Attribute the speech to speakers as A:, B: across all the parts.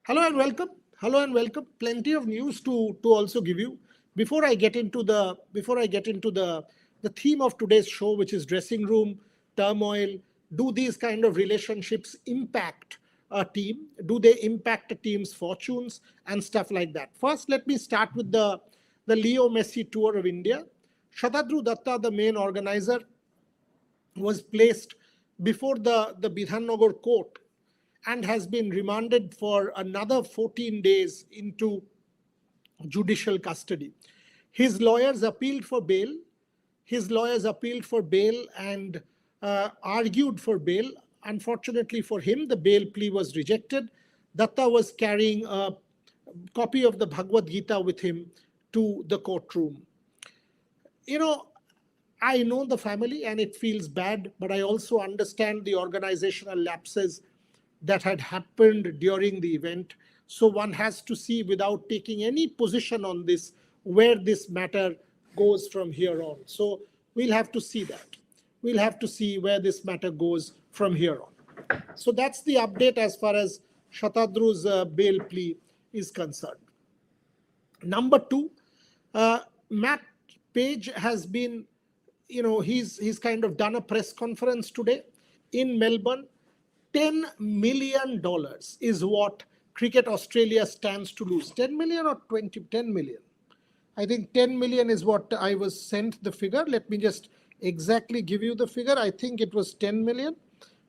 A: Hello and welcome. Hello and welcome. Plenty of news to also give you. Before I get into the theme of today's show, which is dressing room turmoil, do these kind of relationships impact a team? Do they impact a team's fortunes and stuff like that? First, let me start with the Leo Messi tour of India. Shatadru Datta, the main organizer, was placed before the Bidhannagar court and has been remanded for another 14 days into judicial custody. His lawyers appealed for bail. His lawyers appealed for bail and argued for bail. Unfortunately for him, the bail plea was rejected. Datta was carrying a copy of the Bhagavad Gita with him to the courtroom. You know, I know the family and it feels bad, but I also understand the organizational lapses that had happened during the event. So one has to see, without taking any position on this, where this matter goes from here on. So we'll have to see that. We'll have to see where this matter goes from here on. So that's the update as far as Shatadru's bail plea is concerned. Number two, Matt Page has been, he's kind of done a press conference today in Melbourne. $10 million is what Cricket Australia stands to lose. 10 million or 10 million? I think 10 million is what I was sent the figure. Let me just exactly give you the figure. I think it was 10 million,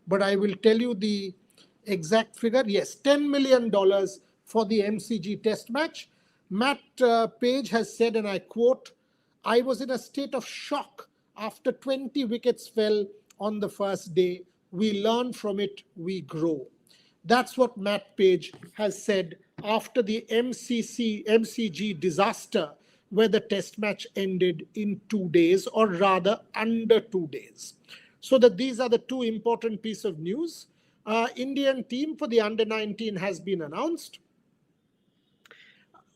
A: but I will tell you the exact figure. Yes, $10 million for the MCG test match. Matt Page has said, and I quote, "I was in a state of shock after 20 wickets fell on the first day. We learn from it, we grow." That's what Matt Page has said after the MCG disaster, where the test match ended in 2 days, or rather under 2 days. So that these are the two important pieces of news. Indian team for the under-19 has been announced.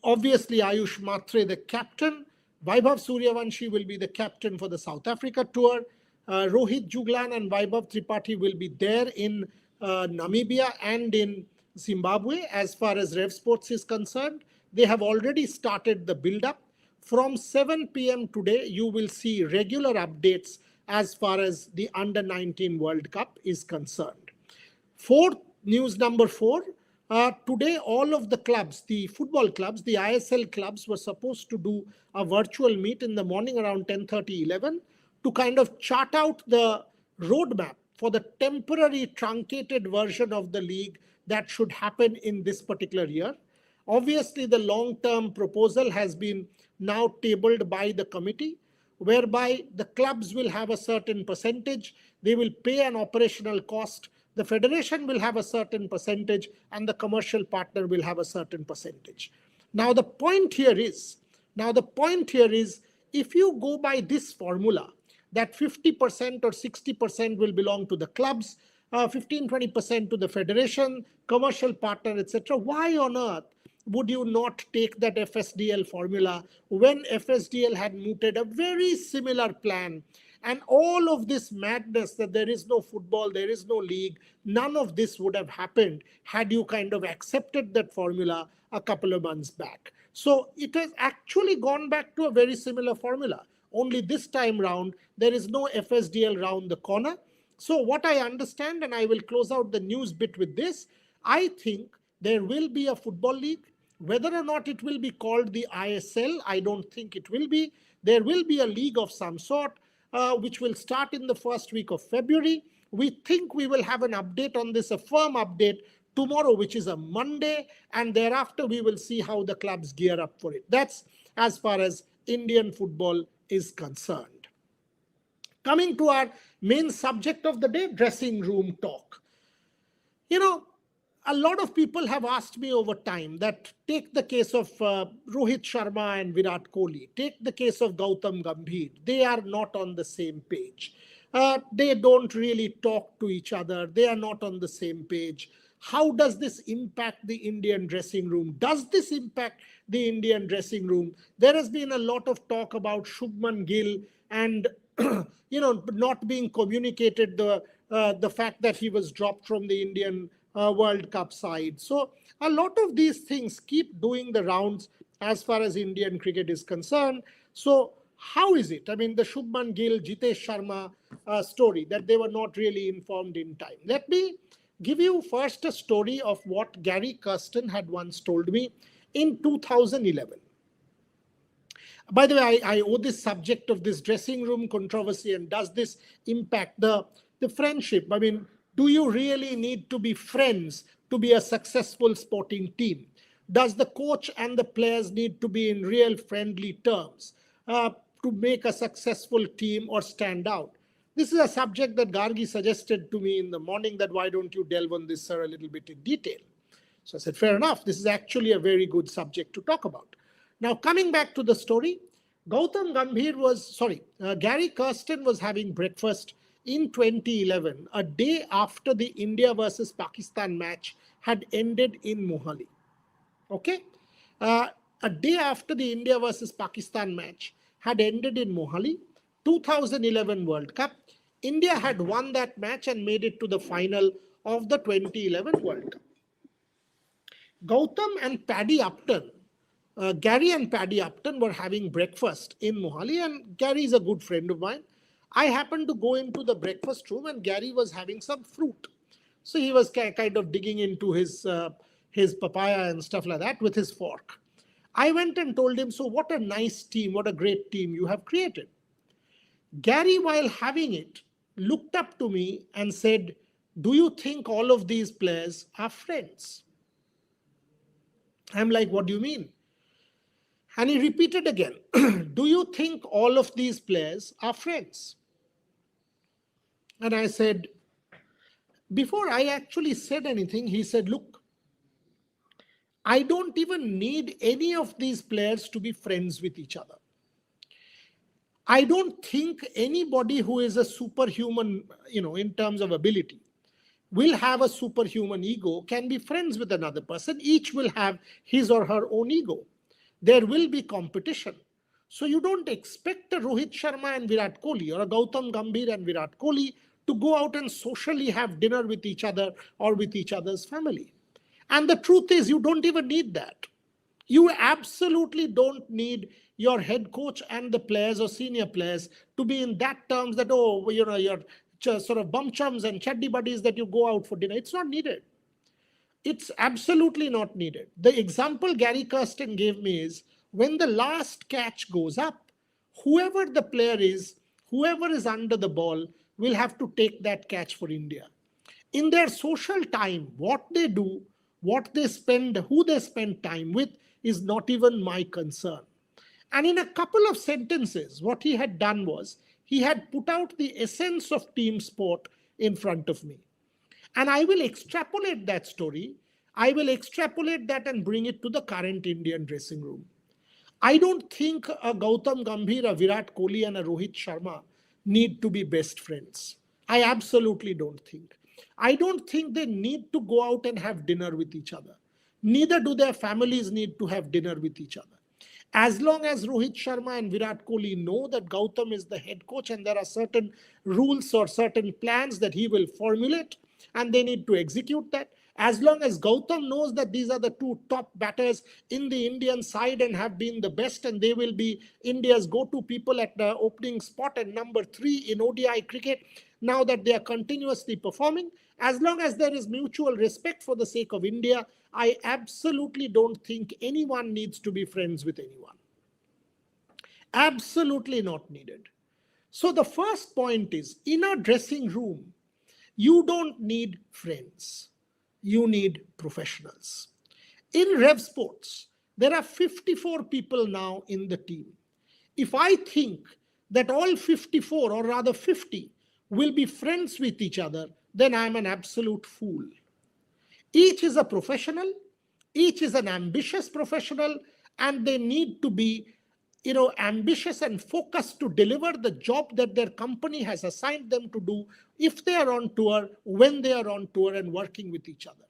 A: Obviously, Ayush Matre, the captain. Vaibhav Suryavanshi will be the captain for the South Africa tour. Rohit Juglan and Vaibhav Tripathi will be there in Namibia and in Zimbabwe. As far as Rev Sports is concerned, they have already started the build-up. From 7 p.m. today, you will see regular updates as far as the Under-19 World Cup is concerned. News number 4. Today, all of the clubs, the football clubs, the ISL clubs, were supposed to do a virtual meet in the morning around 10:30, 11 to kind of chart out the roadmap for the temporary truncated version of the league that should happen in this particular year. Obviously, the long-term proposal has been now tabled by the committee, whereby the clubs will have a certain percentage. They will pay an operational cost. The federation will have a certain percentage and the commercial partner will have a certain percentage. Now the point here is, if you go by this formula, that 50% or 60% will belong to the clubs, 15-20% to the federation, commercial partner, etc. Why on earth would you not take that FSDL formula when FSDL had mooted a very similar plan? And all of this madness that there is no football, there is no league, none of this would have happened had you kind of accepted that formula a couple of months back. So it has actually gone back to a very similar formula. Only this time round, there is no FSDL round the corner. So what I understand, and I will close out the news bit with this, I think there will be a football league. Whether or not it will be called the ISL, I don't think it will be. There will be a league of some sort, which will start in the first week of February. We think we will have an update on this, a firm update tomorrow, which is a Monday, and thereafter we will see how the clubs gear up for it. That's as far as Indian football is concerned. Coming to our main subject of the day, dressing room talk. A lot of people have asked me over time that take the case of Rohit Sharma and Virat Kohli, take the case of Gautam Gambhir. They are not on the same page. They don't really talk to each other. They are not on the same page. How does this impact the Indian dressing room? Does this impact the Indian dressing room? There has been a lot of talk about Shubman Gill and not being communicated the fact that he was dropped from the Indian World Cup side. So a lot of these things keep doing the rounds as far as Indian cricket is concerned. So how is it? I mean, the Shubman Gill, Jitesh Sharma story, that they were not really informed in time. Let me give you first a story of what Gary Kirsten had once told me in 2011. By the way, I owe this subject of this dressing room controversy, and does this impact the friendship? I mean, do you really need to be friends to be a successful sporting team? Does the coach and the players need to be in real friendly terms to make a successful team or stand out? This is a subject that Gargi suggested to me in the morning, that why don't you delve on this, sir, a little bit in detail. So I said, fair enough. This is actually a very good subject to talk about. Now, coming back to the story, Gary Kirsten was having breakfast in 2011, a day after the India versus Pakistan match had ended in Mohali. Okay? A day after the India versus Pakistan match had ended in Mohali, 2011 World Cup, India had won that match and made it to the final of the 2011 World Cup. Gary and Paddy Upton were having breakfast in Mohali, and Gary is a good friend of mine. I happened to go into the breakfast room, and Gary was having some fruit. So he was kind of digging into his papaya and stuff like that with his fork. I went and told him, so what a nice team, what a great team you have created. Gary, while having it, looked up to me and said, do you think all of these players are friends? I'm like, what do you mean? And he repeated again, do you think all of these players are friends? And I said, before I actually said anything, he said, look, I don't even need any of these players to be friends with each other. I don't think anybody who is a superhuman, in terms of ability, will have a superhuman ego, can be friends with another person. Each will have his or her own ego. There will be competition. So you don't expect a Rohit Sharma and Virat Kohli, or a Gautam Gambhir and Virat Kohli to go out and socially have dinner with each other or with each other's family. And the truth is, you don't even need that. You absolutely don't need your head coach and the players or senior players to be in that terms that, you're sort of bum chums and chaddi buddies that you go out for dinner. It's not needed. It's absolutely not needed. The example Gary Kirsten gave me is, when the last catch goes up, whoever the player is, whoever is under the ball, will have to take that catch for India. In their social time, what they do, what they spend, who they spend time with, is not even my concern. And in a couple of sentences, what he had done was, he had put out the essence of team sport in front of me. And I will extrapolate that story. I will extrapolate that and bring it to the current Indian dressing room. I don't think a Gautam Gambhir, a Virat Kohli, and a Rohit Sharma need to be best friends. I absolutely don't think. I don't think they need to go out and have dinner with each other. Neither do their families need to have dinner with each other. As long as Rohit Sharma and Virat Kohli know that Gautam is the head coach and there are certain rules or certain plans that he will formulate and they need to execute that. As long as Gautam knows that these are the two top batters in the Indian side and have been the best, and they will be India's go-to people at the opening spot and number 3 in ODI cricket, now that they are continuously performing, as long as there is mutual respect for the sake of India, I absolutely don't think anyone needs to be friends with anyone. Absolutely not needed. So the first point is, in a dressing room, you don't need friends. You need professionals. In Rev Sports, there are 54 people now in the team. If I think that all 54, or rather 50, will be friends with each other, then I'm an absolute fool. Each is a professional, each is an ambitious professional, and they need to be ambitious and focused to deliver the job that their company has assigned them to do if they are on tour, when they are on tour, and working with each other.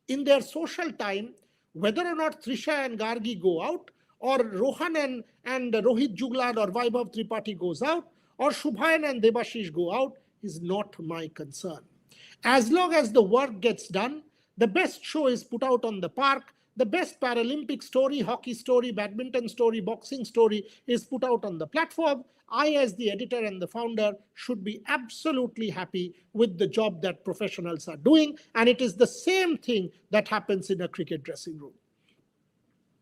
A: In their social time, whether or not Trisha and Gargi go out, or Rohan and Rohit Juglad or Vaibhav Tripathi goes out, or Shubhayan and Debashish go out, is not my concern. As long as the work gets done, The best show is put out on the park. The best Paralympic story, hockey story, badminton story, boxing story is put out on the platform. I, as the editor and the founder, should be absolutely happy with the job that professionals are doing. And it is the same thing that happens in a cricket dressing room.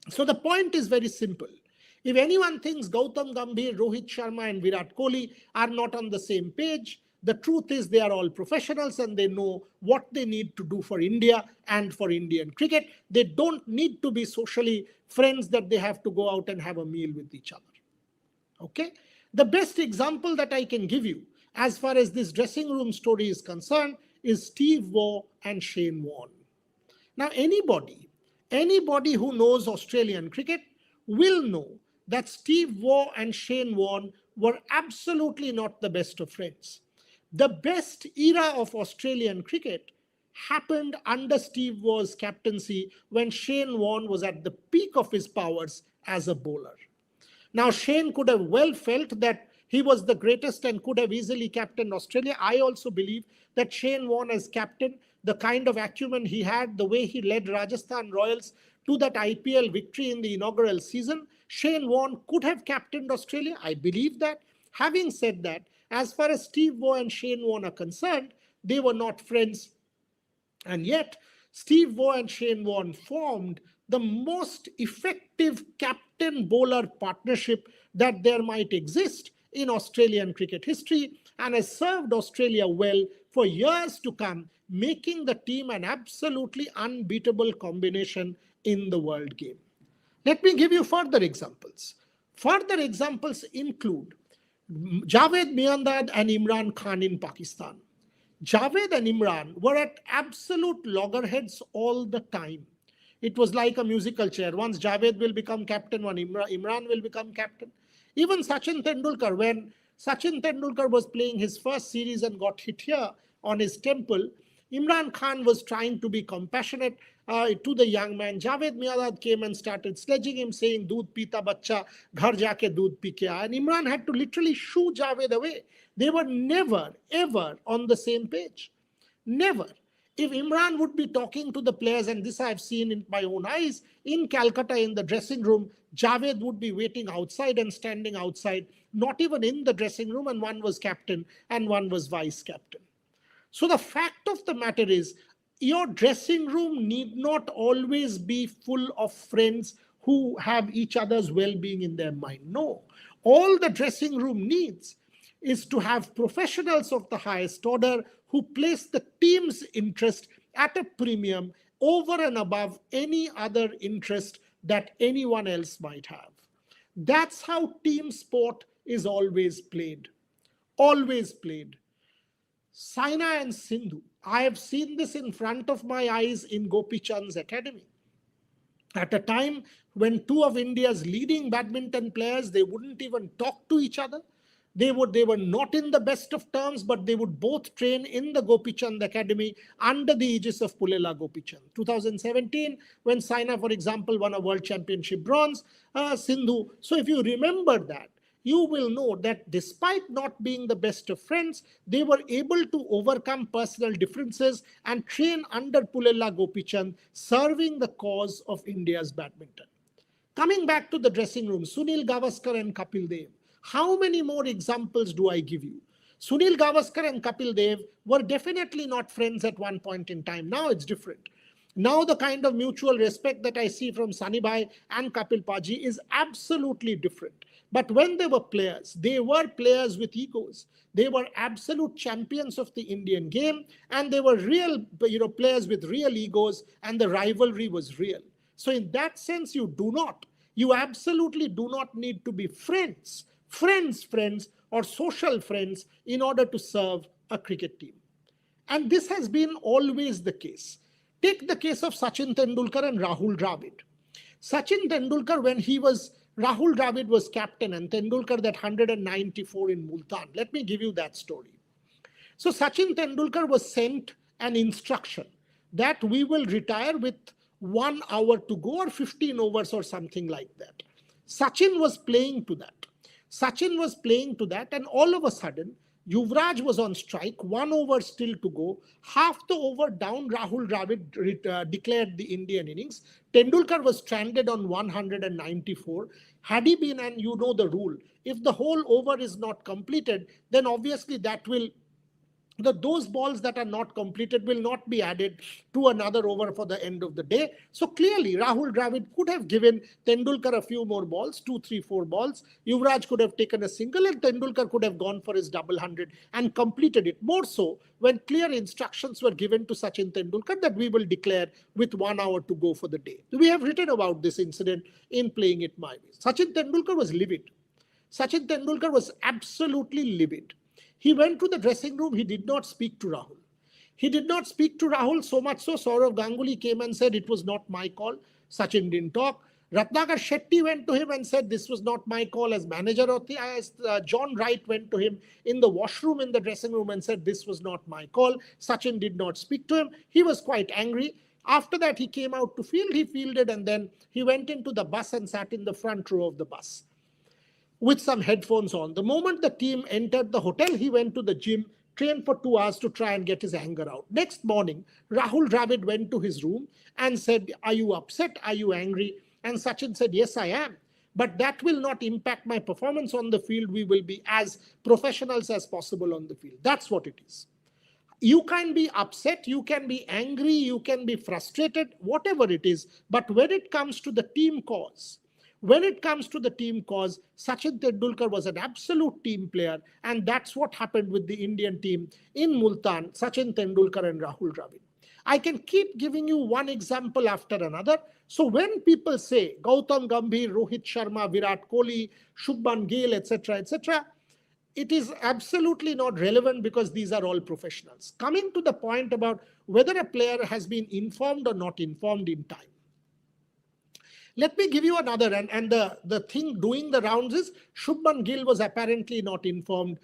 A: So the point is very simple. If anyone thinks Gautam Gambhir, Rohit Sharma, and Virat Kohli are not on the same page, the truth is they are all professionals and they know what they need to do for India and for Indian cricket. They don't need to be socially friends that they have to go out and have a meal with each other. Okay? The best example that I can give you as far as this dressing room story is concerned is Steve Waugh and Shane Warne. Now, anybody who knows Australian cricket will know that Steve Waugh and Shane Warne were absolutely not the best of friends. The best era of Australian cricket happened under Steve Waugh's captaincy when Shane Warne was at the peak of his powers as a bowler. Now, Shane could have well felt that he was the greatest and could have easily captained Australia. I also believe that Shane Warne as captain, the kind of acumen he had, the way he led Rajasthan Royals to that IPL victory in the inaugural season, Shane Warne could have captained Australia. I believe that. Having said that, as far as Steve Waugh and Shane Warne are concerned, they were not friends. And yet, Steve Waugh and Shane Warne formed the most effective captain-bowler partnership that there might exist in Australian cricket history and has served Australia well for years to come, making the team an absolutely unbeatable combination in the world game. Let me give you further examples. Further examples include Javed Miandad and Imran Khan in Pakistan. Javed and Imran were at absolute loggerheads all the time. It was like a musical chair. Once Javed will become captain, one Imran will become captain. Even Sachin Tendulkar, when Sachin Tendulkar was playing his first series and got hit here on his temple, Imran Khan was trying to be compassionate to the young man. Javed Miandad came and started sledging him, saying, "Doodh pita bachcha, ghar jaake doodh pi ke aaya." And Imran had to literally shoo Javed away. They were never, ever on the same page. Never. If Imran would be talking to the players, and this I've seen in my own eyes, in Calcutta in the dressing room, Javed would be waiting outside and standing outside, not even in the dressing room, and one was captain and one was vice captain. So the fact of the matter is, your dressing room need not always be full of friends who have each other's well-being in their mind. No. All the dressing room needs is to have professionals of the highest order who place the team's interest at a premium over and above any other interest that anyone else might have. That's how team sport is always played. Always played. Saina and Sindhu, I have seen this in front of my eyes in Gopi Chand's academy. At a time when two of India's leading badminton players, they wouldn't even talk to each other. They were not in the best of terms, but they would both train in the Gopi Chand Academy under the aegis of Pulela Gopi Chand. 2017, when Saina, for example, won a World Championship bronze, Sindhu. So if you remember that, you will know that despite not being the best of friends, they were able to overcome personal differences and train under Pulela Gopi Chand, serving the cause of India's badminton. Coming back to the dressing room, Sunil Gavaskar and Kapil Dev. How many more examples do I give you? Sunil Gavaskar and Kapil Dev were definitely not friends at one point in time. Now it's different. Now the kind of mutual respect that I see from Sunny Bhai and Kapil Paji is absolutely different. But when they were players with egos. They were absolute champions of the Indian game, and they were real, players with real egos, and the rivalry was real. So in that sense, you absolutely do not need to be friends, or social friends in order to serve a cricket team. And this has been always the case. Take the case of Sachin Tendulkar and Rahul Dravid. Sachin Tendulkar, Rahul Dravid was captain and Tendulkar that 194 in Multan. Let me give you that story. So Sachin Tendulkar was sent an instruction that we will retire with 1 hour to go or 15 overs or something like that. Sachin was playing to that. And all of a sudden, Yuvraj was on strike, 1 over still to go. Half the over down, Rahul Dravid declared the Indian innings. Tendulkar was stranded on 194. Had he been, and you know the rule, if the whole over is not completed, then obviously that will those balls that are not completed will not be added to another over for the end of the day. So clearly, Rahul Dravid could have given Tendulkar a few more balls, 2, 3, 4 balls. Yuvraj could have taken a single and Tendulkar could have gone for his double hundred and completed it. More so when clear instructions were given to Sachin Tendulkar that we will declare with 1 hour to go for the day. We have written about this incident in Playing It My Way. Sachin Tendulkar was livid. Sachin Tendulkar was absolutely livid. He went to the dressing room. He did not speak to Rahul. He did not speak to Rahul, so much so Saurav Ganguly came and said, it was not my call. Sachin didn't talk. Ratnakar Shetty went to him and said, this was not my call as manager of the John Wright went to him in the washroom in the dressing room and said, this was not my call. Sachin did not speak to him. He was quite angry. After that, he came out to field. He fielded and then he went into the bus and sat in the front row of the bus with some headphones on. The moment the team entered the hotel, he went to the gym, trained for 2 hours to try and get his anger out. Next morning, Rahul Dravid went to his room and said, are you upset? Are you angry? And Sachin said, yes, I am. But that will not impact my performance on the field. We will be as professionals as possible on the field. That's what it is. You can be upset, you can be angry, you can be frustrated, whatever it is. But when it comes to the team cause, Sachin Tendulkar was an absolute team player, and that's what happened with the Indian team in Multan, Sachin Tendulkar and Rahul Dravid. I can keep giving you one example after another. So when people say Gautam Gambhir, Rohit Sharma, Virat Kohli, Shubman Gill, etc., it is absolutely not relevant because these are all professionals. Coming to the point about whether a player has been informed or not informed in time. Let me give you another, and the thing doing the rounds is Shubman Gill was apparently not informed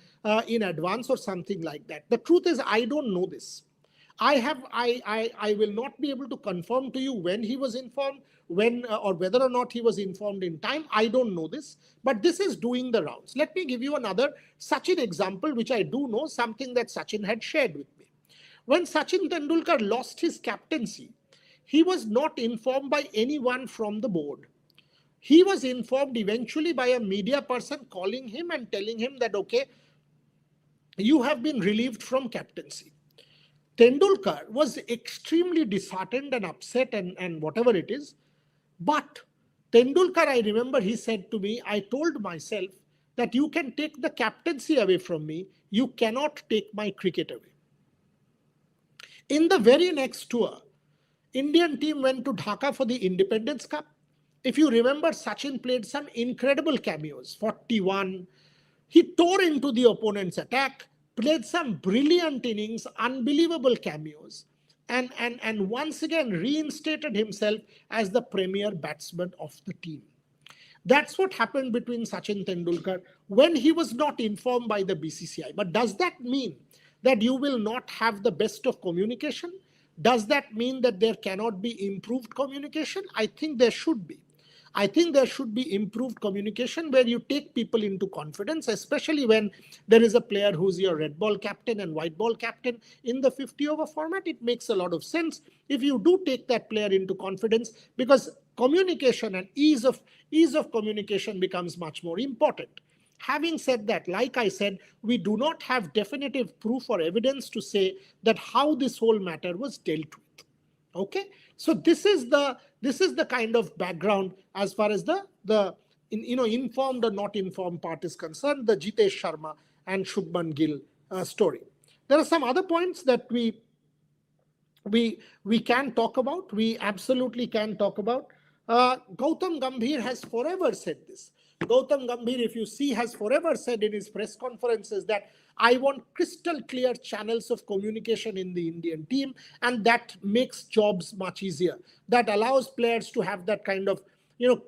A: in advance or something like that. The truth is, I don't know this. I will not be able to confirm to you when he was informed, or whether or not he was informed in time. I don't know this, but this is doing the rounds. Let me give you another Sachin example, which I do know, something that Sachin had shared with me. When Sachin Tendulkar lost his captaincy, he was not informed by anyone from the board. He was informed eventually by a media person calling him and telling him that, okay, you have been relieved from captaincy. Tendulkar was extremely disheartened and upset and whatever it is. But Tendulkar, I remember he said to me, I told myself that you can take the captaincy away from me. You cannot take my cricket away. In the very next tour, Indian team went to Dhaka for the Independence Cup. If you remember, Sachin played some incredible cameos, 41. He tore into the opponent's attack, played some brilliant innings, unbelievable cameos, and once again reinstated himself as the premier batsman of the team. That's what happened between Sachin Tendulkar when he was not informed by the BCCI. But does that mean that you will not have the best of communication? Does that mean that there cannot be improved communication? I think there should be. I think there should be improved communication where you take people into confidence, especially when there is a player who's your red ball captain and white ball captain in the 50-over format. It makes a lot of sense if you do take that player into confidence, because communication and ease of communication becomes much more important. Having said that, like I said, we do not have definitive proof or evidence to say that how this whole matter was dealt with. Okay, so this is the kind of background as far as the informed or not informed part is concerned, the Jitesh Sharma and Shubman Gill story. There are some other points that we can talk about. We absolutely can talk about. Gautam Gambhir has forever said this. Gautam Gambhir, if you see, has forever said in his press conferences that I want crystal clear channels of communication in the Indian team, and that makes jobs much easier. That allows players to have that kind of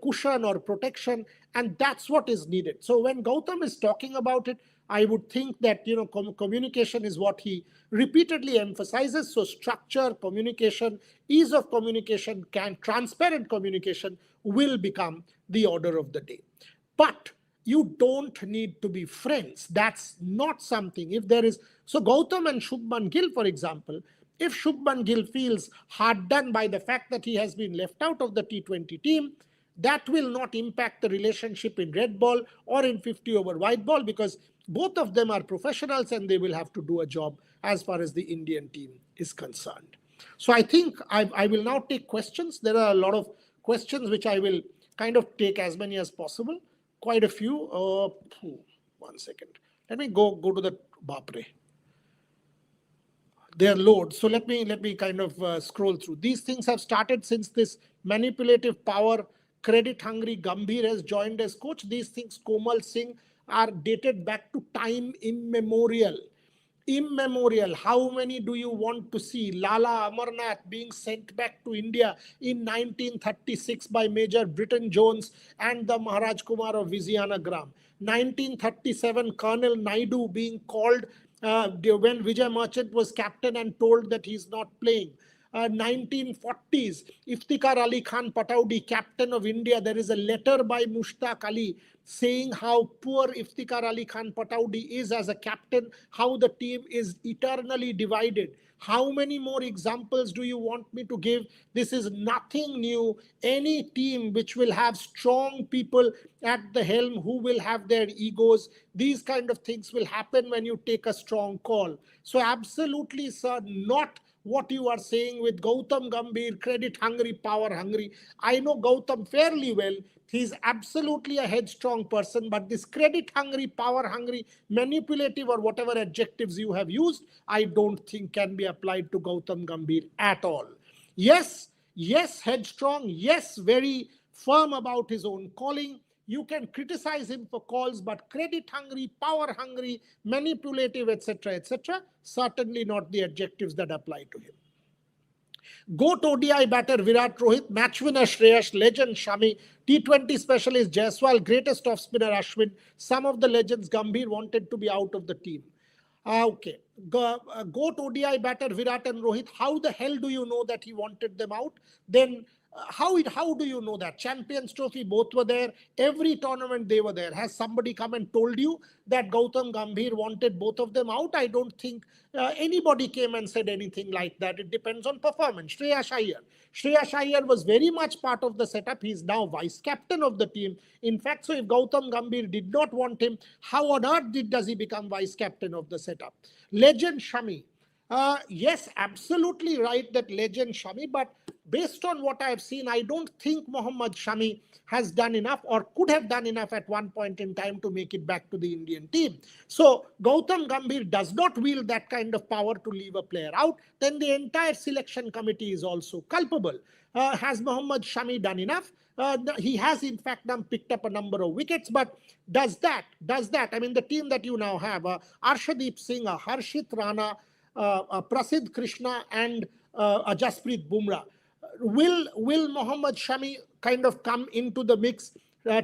A: cushion or protection, and that's what is needed. So when Gautam is talking about it, I would think that communication is what he repeatedly emphasizes. So structure, communication, ease of communication, transparent communication will become the order of the day. But You don't need to be friends. That's not something. If there is, so Gautam and Shubman Gill, for example, if Shubman Gill feels hard done by the fact that he has been left out of the T20 team, that will not impact the relationship in red ball or in 50 over white ball, because both of them are professionals and they will have to do a job as far as the Indian team is concerned. So I think I will now take questions. There are a lot of questions which I will kind of take as many as possible. Quite a few. 1 second. Let me go to the Bapre. Their load. So let me kind of scroll through. These things have started since this manipulative power, credit hungry Gambhir has joined as coach. These things, Komal Singh, are dated back to time immemorial. Immemorial. How many do you want to see? Lala Amarnath being sent back to India in 1936 by Major Britton Jones and the Maharaj Kumar of Vizianagram. 1937, Colonel Naidu being called when Vijay Merchant was captain and told that he's not playing. 1940s, Iftikhar Ali Khan Pataudi, captain of India. There is a letter by Mushtaq Ali saying how poor Iftikhar Ali Khan Pataudi is as a captain, how the team is eternally divided. How many more examples do you want me to give? This is nothing new. Any team which will have strong people at the helm who will have their egos, these kind of things will happen when you take a strong call. So absolutely, sir, not what you are saying with Gautam Gambhir, credit hungry, power hungry. I know Gautam fairly well. He's absolutely a headstrong person, but this credit hungry, power hungry, manipulative, or whatever adjectives you have used, I don't think can be applied to Gautam Gambhir at all. Yes, headstrong. Yes, very firm about his own calling. You can criticize him for calls, but credit hungry, power hungry, manipulative, etc., certainly not the adjectives that apply to him. GOAT ODI batter Virat Rohit, match winner Shreyas, legend Shami, T20 specialist Jaiswal, greatest off spinner Ashwin. Some of the legends Gambhir wanted to be out of the team. Okay. GOAT ODI batter Virat and Rohit, how the hell do you know that he wanted them out? Then how do you know that? Champions Trophy, both were there. Every tournament they were there. Has somebody come and told you that Gautam Gambhir wanted both of them out? I don't think anybody came and said anything like that. It depends on performance. Shreyas Iyer was very much part of the setup. He's now vice captain of the team. In fact, so if Gautam Gambhir did not want him, how on earth does he become vice captain of the setup? Legend Shami. Yes, absolutely right that legend Shami, but based on what I have seen, I don't think Mohammad Shami has done enough or could have done enough at one point in time to make it back to the Indian team. So Gautam Gambhir does not wield that kind of power to leave a player out. Then the entire selection committee is also culpable. Has Mohammad Shami done enough? He has in fact picked up a number of wickets, but does that, I mean the team that you now have, Arshdeep Singh, Harshit Rana, Prasidh Krishna and Jasprit Bumrah. Will Mohammad Shami kind of come into the mix,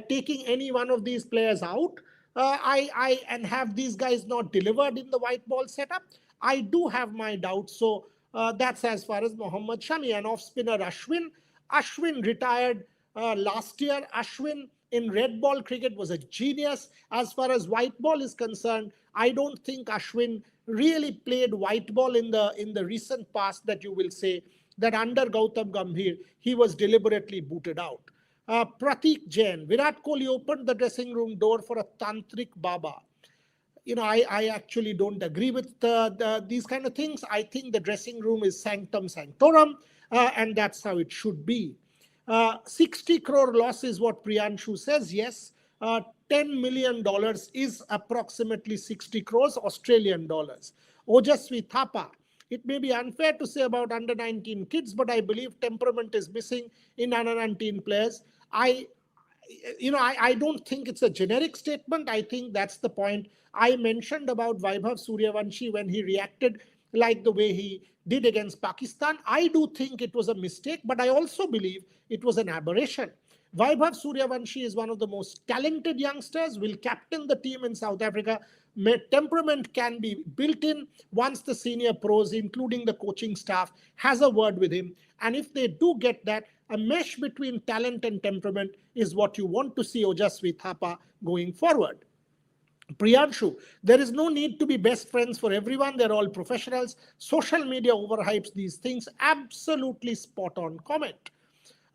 A: taking any one of these players out? And have these guys not delivered in the white ball setup? I do have my doubts. So that's as far as Mohammad Shami. And off spinner Ashwin retired last year. Ashwin in red ball cricket was a genius. As far as white ball is concerned, I don't think Ashwin really played white ball in the recent past that you will say that under Gautam Gambhir, he was deliberately booted out. Pratik Jain, Virat Kohli opened the dressing room door for a tantric Baba. You know, I actually don't agree with these kind of things. I think the dressing room is sanctum sanctorum, and that's how it should be. 60 crore loss is what Priyanshu says. Yes, $10 million is approximately 60 crores Australian dollars. Ojasvi Thapa, it may be unfair to say about under 19 kids, but I believe temperament is missing in under 19 players. I don't think it's a generic statement. I think that's the point I mentioned about Vaibhav Suryavanshi when he reacted like the way he did against Pakistan. I do think it was a mistake, but I also believe it was an aberration. Vaibhav Suryavanshi is one of the most talented youngsters, will captain the team in South Africa. Temperament can be built in once the senior pros, including the coaching staff, has a word with him. And if they do get that, A mesh between talent and temperament is what you want to see Ojasvi Thapa going forward. Priyanshu, there is no need to be best friends for everyone. They're all professionals. Social media overhypes these things. Absolutely spot on comment.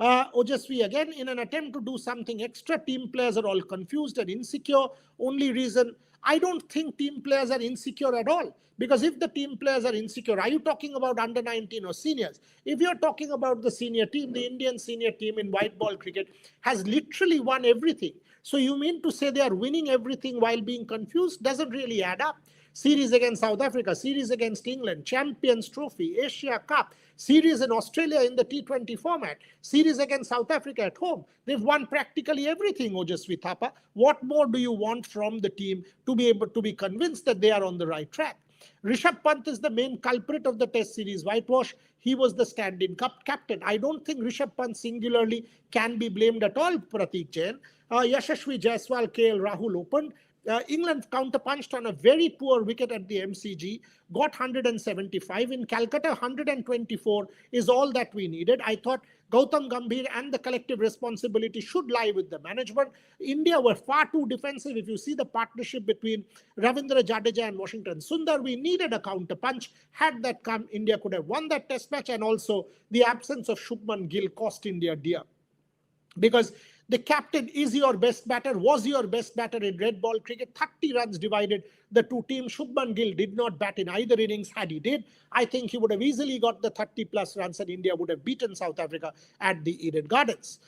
A: Ojasvi, again, in an attempt to do something extra, team players are all confused and insecure. Only reason, I don't think team players are insecure at all. Because if the team players are insecure, are you talking about under 19 or seniors? If you're talking about the senior team, the Indian senior team in white ball cricket has literally won everything. So you mean to say they are winning everything while being confused? Doesn't really add up. Series against South Africa, series against England, Champions Trophy, Asia Cup, series in Australia in the T20 format, series against South Africa at home. They've won practically everything, Ojasvi Thapa. What more do you want from the team to be able to be convinced that they are on the right track? Rishabh Pant is the main culprit of the Test series whitewash. He was the stand-in captain. I don't think Rishabh Pant singularly can be blamed at all, Pratik Jain. Yashasvi Jaiswal, KL Rahul opened. England counterpunched on a very poor wicket at the MCG, got 175. In Calcutta, 124 is all that we needed. I thought Gautam Gambhir and the collective responsibility should lie with the management. India were far too defensive. If you see the partnership between Ravindra Jadeja and Washington Sundar, we needed a counterpunch. Had that come, India could have won that test match, and also the absence of Shubman Gill cost India dear. Because the captain is your best batter, was your best batter in red ball cricket. 30 runs divided the two teams. Shubman Gill did not bat in either innings. Had he did, I think he would have easily got the 30 plus runs and India would have beaten South Africa at the Eden Gardens.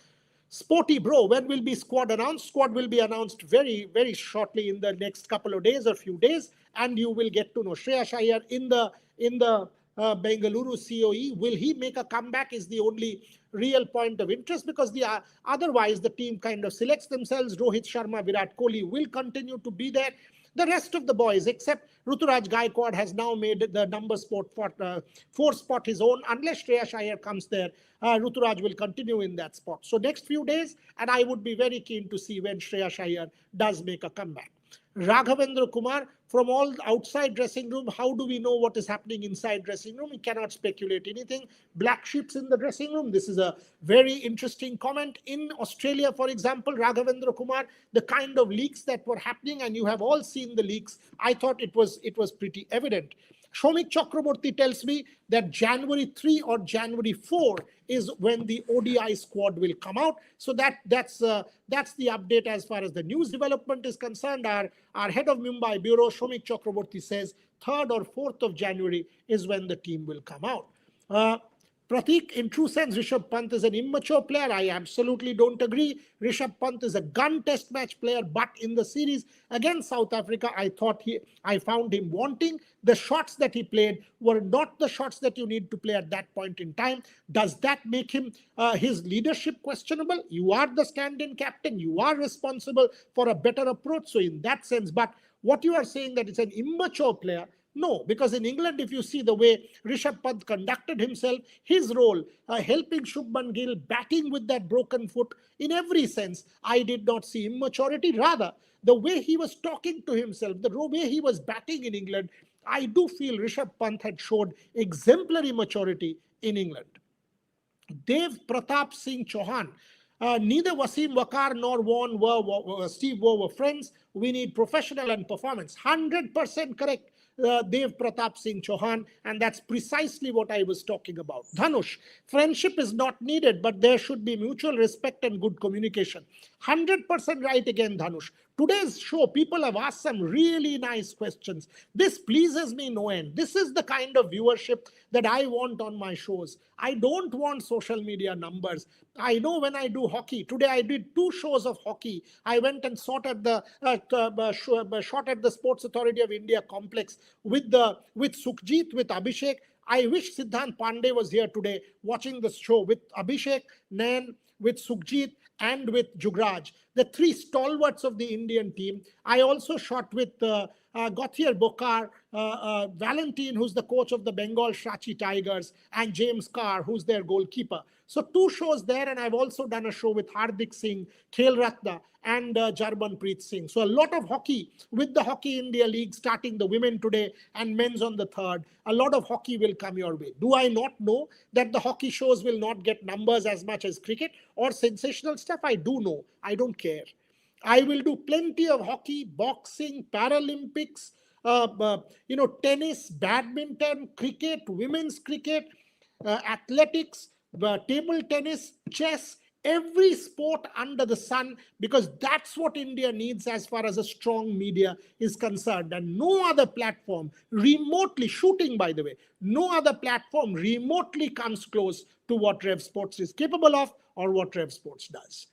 A: Sporty bro, when will be squad announced? Squad will be announced very, very shortly in the next couple of days or few days, and you will get to know. Shreyas Iyer in the Bengaluru COE. Will he make a comeback is the only real point of interest, because otherwise the team kind of selects themselves. Rohit Sharma, Virat Kohli will continue to be there. The rest of the boys, except Ruturaj Gaikwad, has now made the number four spot his own. Unless Shreyas Iyer comes there, Ruturaj will continue in that spot. So next few days, and I would be very keen to see when Shreyas Iyer does make a comeback. Raghavendra Kumar, from all outside dressing room, how do we know what is happening inside dressing room? We cannot speculate anything. Black sheeps in the dressing room. This is a very interesting comment. In Australia, for example, Raghavendra Kumar, the kind of leaks that were happening, and you have all seen the leaks, I thought it was pretty evident. Shomik Chakraborty tells me that January 3 or January 4 is when the ODI squad will come out. So that's the update as far as the news development is concerned. Our head of Mumbai bureau, Shomik Chakraborty, says 3rd or 4th of January is when the team will come out. Pratik, in true sense, Rishabh Pant is an immature player. I absolutely don't agree. Rishabh Pant is a gun test match player, but in the series against South Africa, I found him wanting. The shots that he played were not the shots that you need to play at that point in time. Does that make him his leadership questionable? You are the stand-in captain. You are responsible for a better approach. So in that sense, but what you are saying that it's an immature player, no, because in England, if you see the way Rishabh Pant conducted himself, his role, helping Shubman Gill, batting with that broken foot, in every sense, I did not see immaturity. Rather, the way he was talking to himself, the way he was batting in England, I do feel Rishabh Pant had showed exemplary maturity in England. Dev Pratap Singh Chauhan. Neither Wasim Wakar nor Steve Waugh were friends. We need professional and performance. 100% correct. Dev Pratap Singh Chauhan, and that's precisely what I was talking about. Dhanush, friendship is not needed, but there should be mutual respect and good communication. 100% right again, Dhanush. Today's show, people have asked some really nice questions. This pleases me no end. This is the kind of viewership that I want on my shows. I don't want social media numbers. I know when I do hockey, today I did 2 shows of hockey. I went and shot at the Sports Authority of India complex with Sukhjit, with Abhishek. I wish Siddhant Pandey was here today watching the show with Abhishek, Nain, with Sukhjit, and with Jugraj, the 3 stalwarts of the Indian team. I also shot with Gauthier Bokar, Valentine, who's the coach of the Bengal Shachi Tigers, and James Carr, who's their goalkeeper. So 2 shows there, and I've also done a show with Hardik Singh, Khel Ratna, and Jarmanpreet Singh. So a lot of hockey with the Hockey India League starting the women today and men's on the 3rd. A lot of hockey will come your way. Do I not know that the hockey shows will not get numbers as much as cricket or sensational stuff? I do know. I don't care. I will do plenty of hockey, boxing, Paralympics, tennis, badminton, cricket, women's cricket, athletics, table tennis, chess, every sport under the sun, because that's what India needs as far as a strong media is concerned. And no other platform remotely, shooting by the way, no other platform remotely comes close to what Rev Sports is capable of or what Rev Sports does.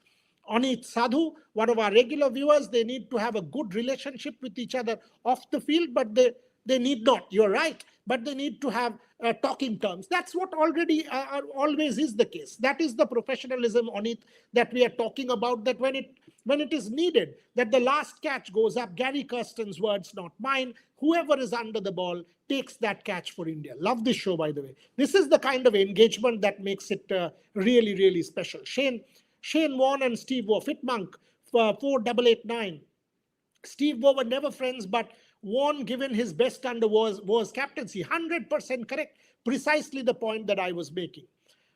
A: Anit Sadhu, one of our regular viewers, they need to have a good relationship with each other off the field, but they need not. You're right, but they need to have talking terms. That's what already always is the case. That is the professionalism, Anit, that we are talking about, that when it is needed, that the last catch goes up, Gary Kirsten's words, not mine, whoever is under the ball takes that catch for India. Love this show, by the way. This is the kind of engagement that makes it really, really special. Shane Warne and Steve Waugh, Fitmonk, 4889. Steve Waugh were never friends, but Warne, given his best under was captaincy. 100% correct. Precisely the point that I was making.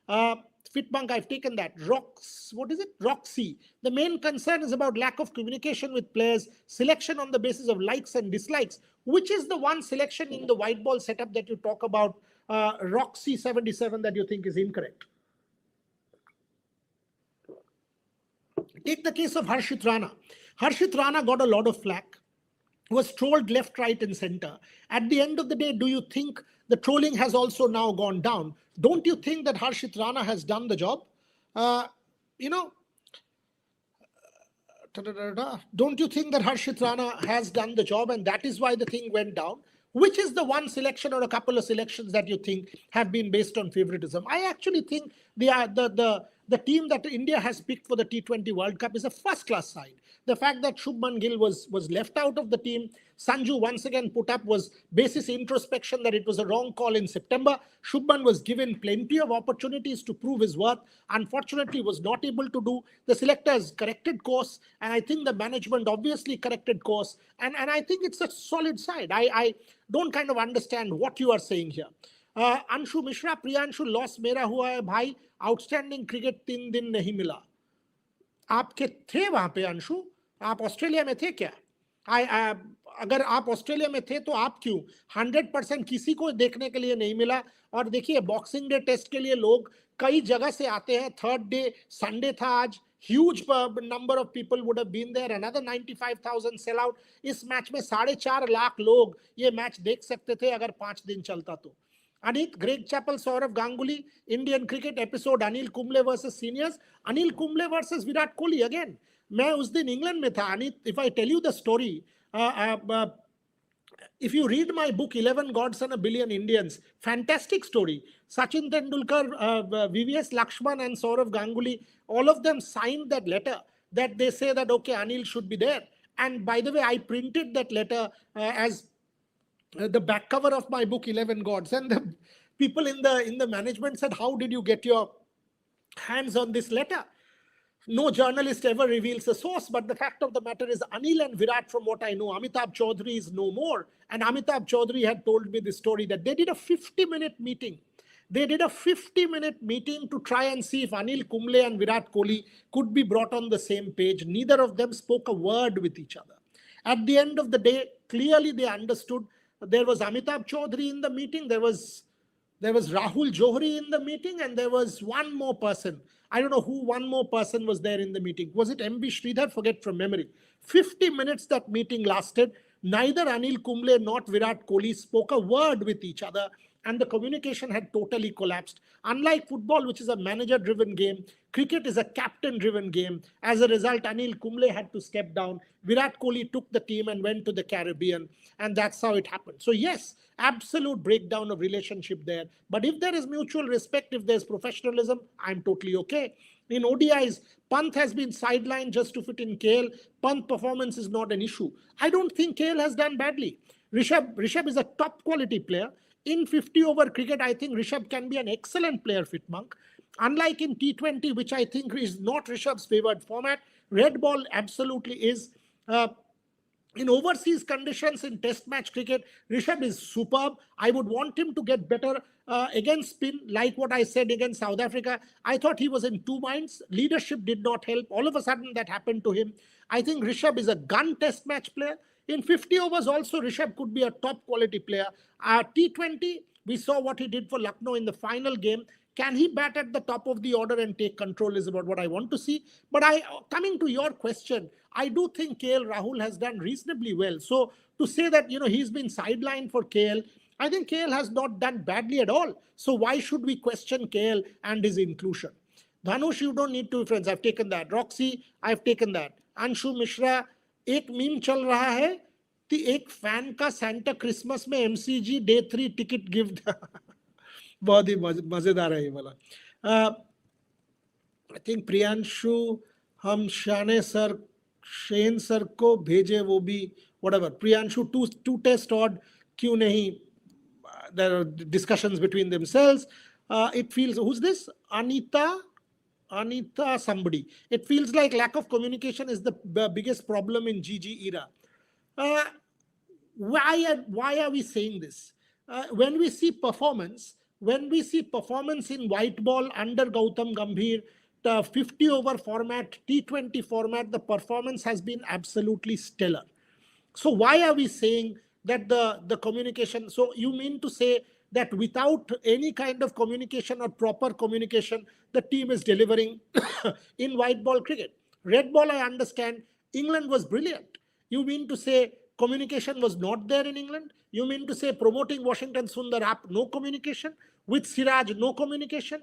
A: Fitmonk, I've taken that. Roxy. The main concern is about lack of communication with players, selection on the basis of likes and dislikes. Which is the one selection in the white ball setup that you talk about, Roxy77, that you think is incorrect? Take the case of Harshit Rana. Harshit Rana got a lot of flack, was trolled left, right, and center. At the end of the day, do you think the trolling has also now gone down? Don't you think that Harshit Rana has done the job? Don't you think that Harshit Rana has done the job, and that is why the thing went down? Which is the one selection or a couple of selections that you think have been based on favoritism? I actually think the team that India has picked for the T20 World Cup is a first-class side. The fact that Shubman Gill was left out of the team, Sanju once again put up was basis introspection that it was a wrong call in September. Shubman was given plenty of opportunities to prove his worth. Unfortunately, was not able to do. The selectors corrected course, and I think the management obviously corrected course. And I think it's a solid side. I don't kind of understand what you are saying here. Anshu Mishra, Priyanshu, loss मेरा हुआ है भाई, outstanding cricket 3 दिन नहीं मिला. आपके थे वहां पे अंशु? आप ऑस्ट्रेलिया में थे क्या? अगर आप ऑस्ट्रेलिया में थे तो आप क्यों 100% किसी को देखने के लिए नहीं मिला? और देखिए, बॉक्सिंग डे टेस्ट के लिए लोग कई जगह से आते हैं. 3rd डे संडे था आज. Huge number of people would have been there. Another 95,000 sell out. इस मैच में 4.5 लाख लोग ये मैच देख सकते थे अगर 5 दिन चलता तो. Anit, Greg Chappell, Saurav Ganguly, Indian cricket episode, Anil Kumble versus seniors. Anil Kumble versus Virat Kohli again. मैं उस दिन इंग्लैंड में था. Anit, if I tell you the story, if you read my book 11 Gods and a Billion Indians, fantastic story. Sachin Tendulkar, VVS Lakshman and Saurav Ganguly, all of them signed that letter that they say that okay, Anil should be there. And by the way, I printed that letter as the back cover of my book 11 Gods, and the people in the management said, how did you get your hands on this letter? No journalist ever reveals the source, but the fact of the matter is Anil and Virat, from what I know, Amitabh Chaudhary is no more. And Amitabh Chaudhary had told me this story that they did a 50-minute meeting. They did a 50-minute meeting to try and see if Anil Kumble and Virat Kohli could be brought on the same page. Neither of them spoke a word with each other. At the end of the day, clearly they understood. There was Amitabh Chaudhary in the meeting. There was Rahul Johri in the meeting, and there was one more person. I don't know who one more person was there in the meeting. Was it MB Sridhar? Forget from memory. 50 minutes that meeting lasted. Neither Anil Kumble nor Virat Kohli spoke a word with each other, and the communication had totally collapsed. Unlike football, which is a manager-driven game, cricket is a captain-driven game. As a result, Anil Kumble had to step down. Virat Kohli took the team and went to the Caribbean, and that's how it happened. So yes, absolute breakdown of relationship there. But if there is mutual respect, if there's professionalism, I'm totally okay. In ODIs, Pant has been sidelined just to fit in KL. Pant performance is not an issue. I don't think KL has done badly. Rishabh is a top quality player. In 50 over cricket, I think Rishabh can be an excellent player, Fitmonk. Unlike in T20, which I think is not Rishabh's favored format, red ball absolutely is. In overseas conditions in test match cricket, Rishabh is superb. I would want him to get better against spin, like what I said against South Africa. I thought he was in two minds. Leadership did not help. All of a sudden, that happened to him. I think Rishabh is a gun test match player. In 50 overs, also, Rishabh could be a top quality player. T20, we saw what he did for Lucknow in the final game. Can he bat at the top of the order and take control is about what I want to see. But coming to your question, I do think KL Rahul has done reasonably well. So to say that, he's been sidelined for KL, I think KL has not done badly at all. So why should we question KL and his inclusion? Dhanush, you don't need to, friends. I've taken that. Roxy, I've taken that. Anshu Mishra, एक meme चल रहा है कि एक fan का Santa Christmas में MCG day 3 ticket gift बहुत ही मजेदार है ये वाला. आई थिंक प्रियांशु हम शेन सर को भेजे वो भी whatever. Priyanshu, two test odd क्यों नहीं? There are discussions between themselves. It feels, who's this? Anita somebody. It feels like lack of communication is the biggest problem in GG era. Why are we saying this? When we see performance in white ball under Gautam Gambhir, the 50 over format, T20 format, the performance has been absolutely stellar. So why are we saying that the communication? So you mean to say that without any kind of communication or proper communication, the team is delivering in white ball cricket? Red ball, I understand. England was brilliant. You mean to say communication was not there in England? You mean to say promoting Washington Sundar up, no communication? With Siraj, no communication?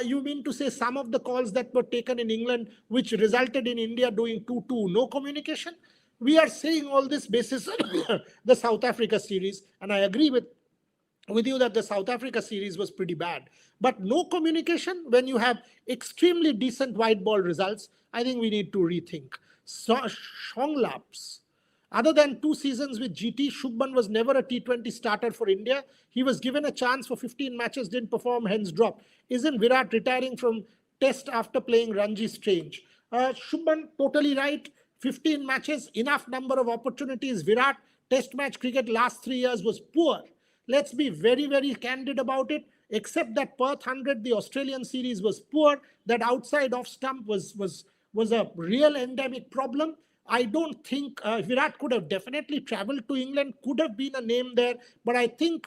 A: You mean to say some of the calls that were taken in England, which resulted in India doing 2-2, no communication? We are saying all this basis the South Africa series, and I agree with you that the South Africa series was pretty bad. But no communication when you have extremely decent white ball results, I think we need to rethink. Shonglaps. Other than 2 seasons with GT, Shubman was never a T20 starter for India. He was given a chance for 15 matches, didn't perform, hence dropped. Isn't Virat retiring from test after playing Ranji strange? Shubman, totally right. 15 matches, enough number of opportunities. Virat, test match cricket last 3 years was poor. Let's be very, very candid about it. Except that Perth 100, the Australian series was poor. That outside off stump was a real endemic problem. I don't think Virat could have definitely traveled to England, could have been a name there. But I think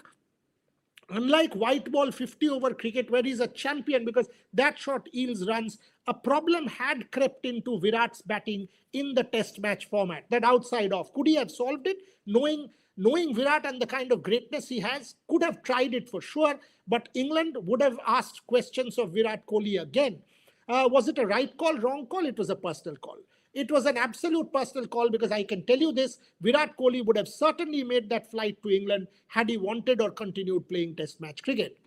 A: unlike white ball 50 over cricket, where he's a champion because that shot yields runs, a problem had crept into Virat's batting in the test match format, that outside off. Could he have solved it? Knowing Virat and the kind of greatness he has, could have tried it for sure, but England would have asked questions of Virat Kohli again. Was it a right call, wrong call? It was a personal call. It was an absolute personal call because I can tell you this, Virat Kohli would have certainly made that flight to England had he wanted or continued playing test match cricket.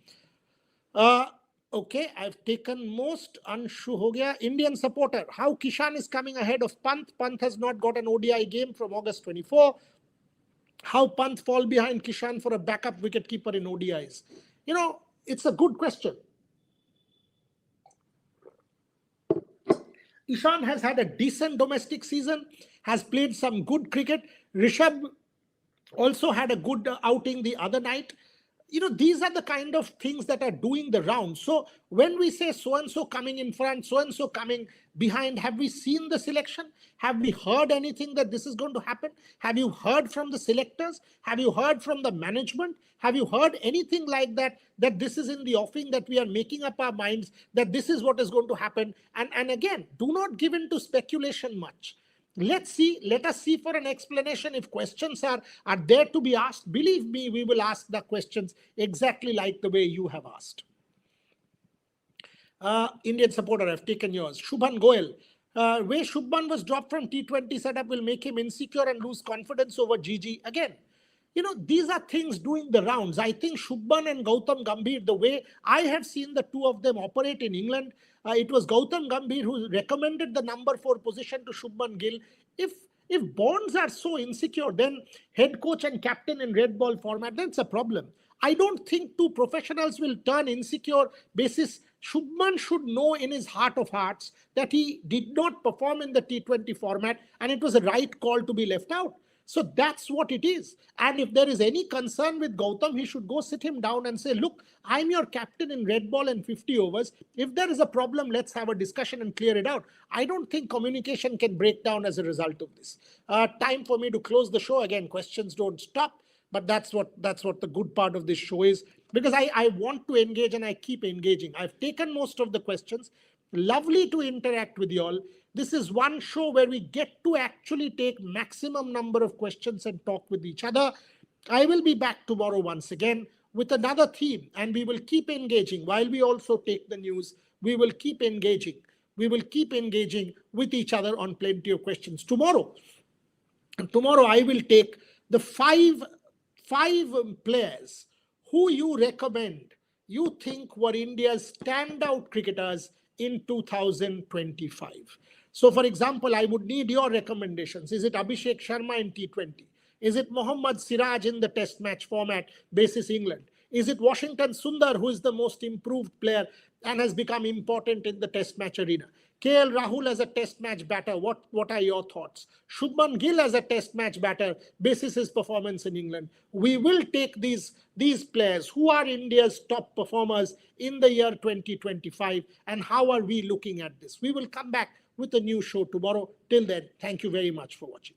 A: Okay, I've taken most. Anshu ho gaya. Indian supporter, how Kishan is coming ahead of Pant. Pant has not got an ODI game from August 24. How Pant fall behind Kishan for a backup wicketkeeper in ODIs? It's a good question. Ishan has had a decent domestic season, has played some good cricket. Rishabh also had a good outing the other night. These are the kind of things that are doing the round. So when we say so-and-so coming in front, so-and-so coming behind, have we seen the selection? Have we heard anything that this is going to happen? Have you heard from the selectors? Have you heard from the management? Have you heard anything like that this is in the offing, that we are making up our minds, that this is what is going to happen? And again, do not give in to speculation much. Let us see for an explanation. If questions are there to be asked, believe me, we will ask the questions exactly like the way you have asked. Indian supporter, I've taken yours. Shubhan Goel. Way Shubman was dropped from T20 setup will make him insecure and lose confidence over GG. Again, these are things doing the rounds. I think Shubman and Gautam Gambhir, the way I have seen the two of them operate in England, It was Gautam Gambhir who recommended the number 4 position to Shubman Gill. If if bonds are so insecure, then head coach and captain in red ball format, that's a problem. I don't think two professionals will turn insecure basis. Shubman should know in his heart of hearts that he did not perform in the T20 format and it was a right call to be left out. So that's what it is. And if there is any concern with Gautam, he should go sit him down and say, look, I'm your captain in red ball and 50 overs. If there is a problem, let's have a discussion and clear it out. I don't think communication can break down as a result of this. Time for me to close the show. Again, questions don't stop. But that's what the good part of this show is, because I want to engage and I keep engaging. I've taken most of the questions. Lovely to interact with you all. This is one show where we get to actually take maximum number of questions and talk with each other. I will be back tomorrow once again with another theme, and we will keep engaging while we also take the news. We will keep engaging. We will keep engaging with each other on plenty of questions. Tomorrow I will take the five players who you recommend, you think were India's standout cricketers in 2025. So, for example, I would need your recommendations. Is it Abhishek Sharma in T20? Is it Mohammad Siraj in the test match format basis England? Is it Washington Sundar, who is the most improved player and has become important in the test match arena? KL Rahul as a test match batter, what are your thoughts? Shubman Gill as a test match batter, basis his performance in England. We will take these players who are India's top performers in the year 2025 and how are we looking at this. We will come back with a new show tomorrow. Till then, thank you very much for watching.